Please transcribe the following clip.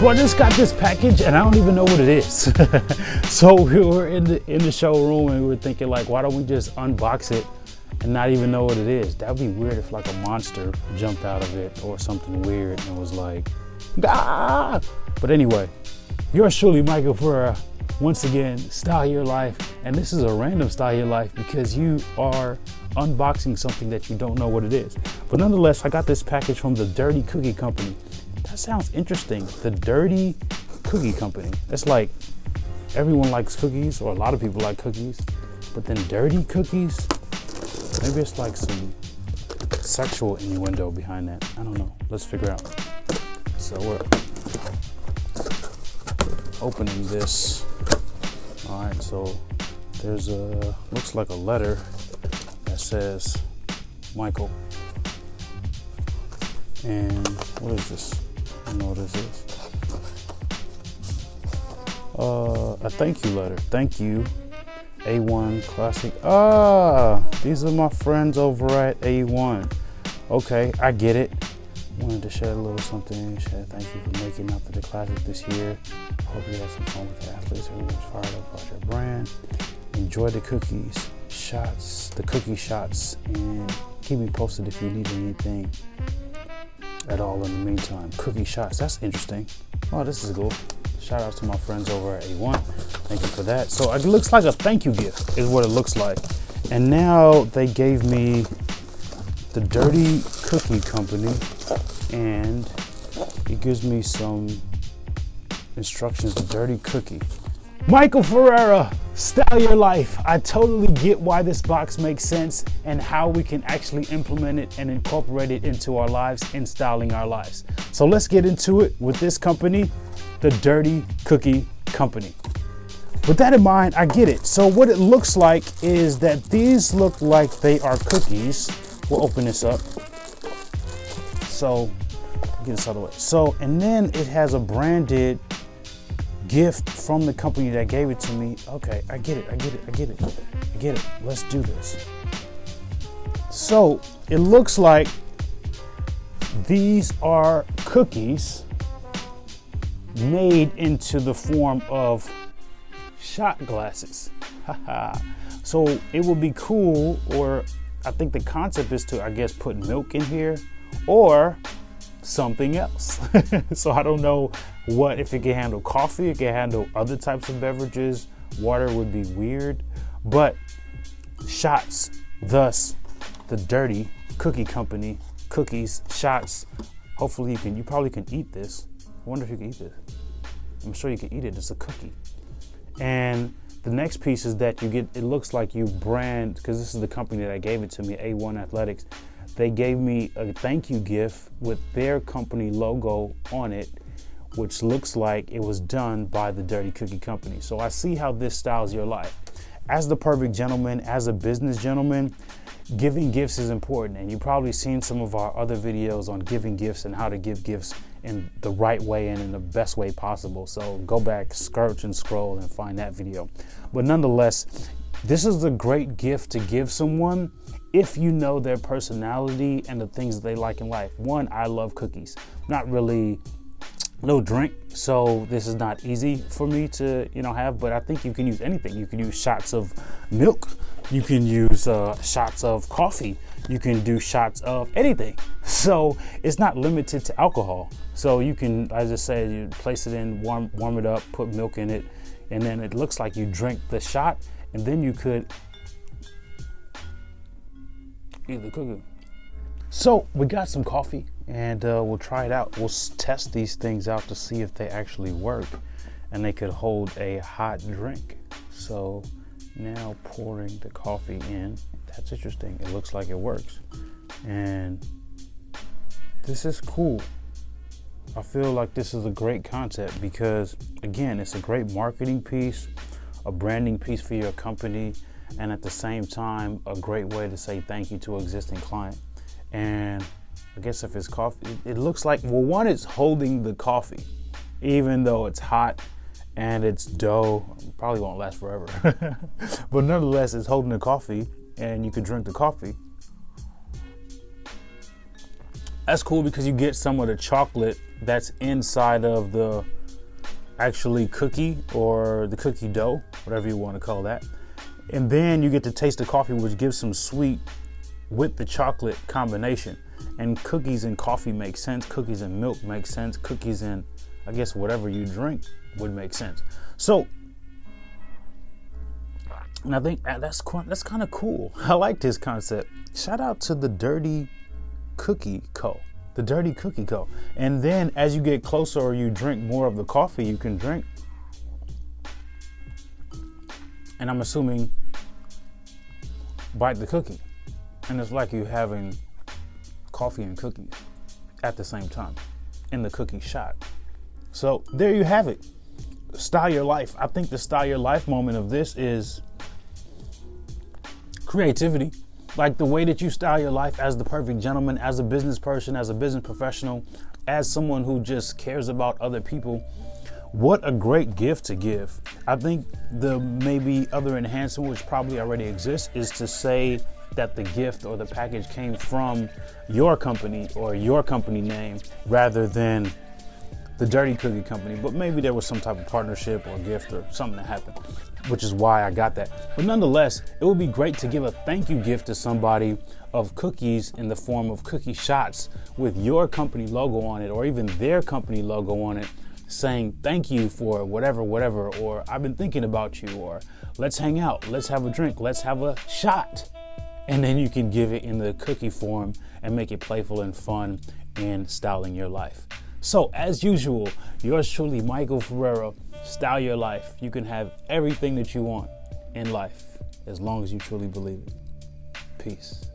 So I just got this package and I don't even know what it is. So we were in the showroom and we were thinking like, why don't we just unbox it and not even know what it is? That'd be weird if like a monster jumped out of it or something weird and was like, ah! But anyway, yours truly, Michael Ferrera, once again, Style Your Life. And this is a random Style Your Life because you are unboxing something that you don't know what it is. But nonetheless, I got this package from the Dirty Cookie Company. That sounds interesting. The Dirty Cookie Company. It's like everyone likes cookies, or a lot of people like cookies, but then dirty cookies? Maybe it's like some sexual innuendo behind that. I don't know. Let's figure out. So we're opening this. All right, so there's looks like a letter that says Michael. And what is this? I don't know what this is. A thank you letter. Thank you, A1 Classic. These are my friends over at A1. Okay, I get it. Wanted to share a little something. Thank you for making out for the classic this year. Hope you had some fun with the athletes. Everyone's fired up about your brand. Enjoy the cookies, shots, the cookie shots, and keep me posted if you need anything at all in the meantime. Cookie shots, that's interesting. Oh, this is cool. Shout out to my friends over at A1. Thank you for that. So it looks like a thank you gift is what it looks like. And now they gave me the Dirty Cookie Company, and it gives me some instructions. The Dirty Cookie. Michael Ferrera, Style Your Life. I totally get why this box makes sense and how we can actually implement it and incorporate it into our lives in styling our lives. So let's get into it with this company, the Dirty Cookie Company. With that in mind, I get it. So what it looks like is that these look like they are cookies. We'll open this up. So get this out of the way. So, and then it has a branded gift from the company that gave it to me. Okay, I get it. Let's do this. So it looks like these are cookies made into the form of shot glasses. So it would be cool, or I think the concept is to, I guess, put milk in here or something else. So I don't know what, if it can handle coffee, it can handle other types of beverages. Water would be weird, but shots, thus the Dirty Cookie Company, cookies, shots. Hopefully you probably can eat this. I wonder if you can eat this. I'm sure you can eat it. It's a cookie. And the next piece is that you get, it looks like you brand, because this is the company that gave it to me, A1 Athletics. They gave me a thank you gift with their company logo on it, which looks like it was done by the Dirty Cookie Company. So I see how this styles your life. As the perfect gentleman, as a business gentleman, giving gifts is important. And you've probably seen some of our other videos on giving gifts and how to give gifts in the right way and in the best way possible. So go back, search and scroll and find that video. But nonetheless, this is a great gift to give someone if you know their personality and the things that they like in life. One, I love cookies. Not really, no drink, so this is not easy for me to, have, but I think you can use anything. You can use shots of milk. You can use shots of coffee. You can do shots of anything. So it's not limited to alcohol. So you can, as I said, you place it in, warm it up, put milk in it, and then it looks like you drink the shot, and then you could eat the cookie. So we got some coffee, and we'll try it out. We'll test these things out to see if they actually work, and they could hold a hot drink. So now pouring the coffee in. That's interesting. It looks like it works. And this is cool. I feel like this is a great concept because, again, it's a great marketing piece, a branding piece for your company, and at the same time, a great way to say thank you to an existing client. And I guess if it's coffee, it looks like, well, one, it's holding the coffee, even though it's hot and it's dough, probably won't last forever. But nonetheless, it's holding the coffee and you can drink the coffee. That's cool because you get some of the chocolate that's inside of the actually cookie or the cookie dough, whatever you want to call that. And then you get to taste the coffee, which gives some sweet with the chocolate combination. And cookies and coffee make sense. Cookies and milk make sense. Cookies and, I guess, whatever you drink would make sense. So, and I think that's kind of cool. I like this concept. Shout out to the Dirty Cookie Co. The Dirty Cookie Co. And then as you get closer or you drink more of the coffee, you can drink. And I'm assuming bite the cookie. And it's like you having coffee and cookies at the same time in the cookie shot. So there you have it. Style your life. I think the style your life moment of this is creativity. Like the way that you style your life as the perfect gentleman, as a business person, as a business professional, as someone who just cares about other people. What a great gift to give. I think the maybe other enhancement, which probably already exists, is to say that the gift or the package came from your company or your company name rather than the Dirty Cookie Company. But maybe there was some type of partnership or gift or something that happened, which is why I got that. But nonetheless, it would be great to give a thank you gift to somebody of cookies in the form of cookie shots with your company logo on it or even their company logo on it, saying thank you for whatever, or I've been thinking about you, or let's hang out, let's have a drink, let's have a shot. And then you can give it in the cookie form and make it playful and fun in styling your life. So as usual, yours truly, Michael Ferrera, style your life. You can have everything that you want in life as long as you truly believe it. Peace.